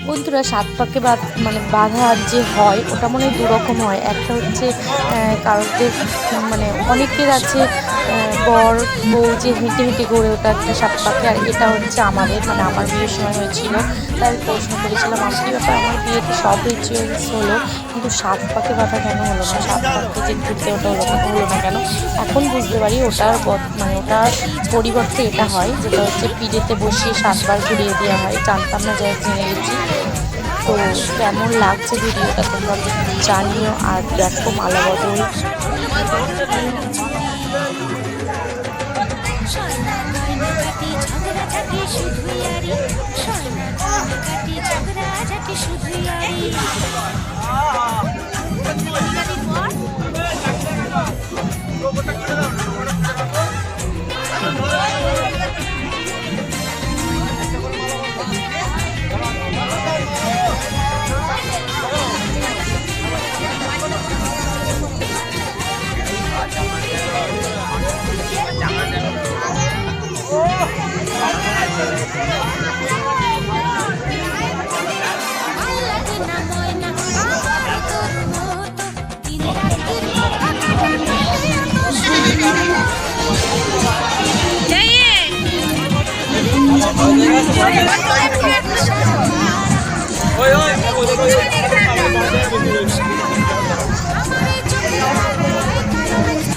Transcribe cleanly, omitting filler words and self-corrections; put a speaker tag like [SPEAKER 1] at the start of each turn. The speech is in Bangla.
[SPEAKER 1] বন্ধুরা, সাত পাকে মানে বাঁধা যে হয় ওটা মনে হয় দুরকম হয়। একটা হচ্ছে কারোদের মানে অনেকের আছে বর বউ যে হেঁটে হেঁটে ঘুরে, ওটা একটা সাত পাকে। আর এটা হচ্ছে আমাদের, মানে আমার বিয়ের সময় হয়েছিল। তাই প্রশ্ন করেছিলাম আমার কি ব্যাপার, আমার বিয়েতে সব রিচুয়ালস হলো কিন্তু সাত পাকে বাঁধা কেন হলো না, সাত পাকে যে ঘুরতে ওটা হলো না কেন। এখন বুঝতে পারি ওটার মানে ওটার পরিবর্তে এটা হয়, যেটা হচ্ছে পিঠেতে বসিয়ে 7বার ঘুরিয়ে দেওয়া হয়। জানতাম না, যাই জেনে গেছি। তো কেমন লাগছে ভিডিওটা তোমরা জানিও। আর দেখো মালা বদল।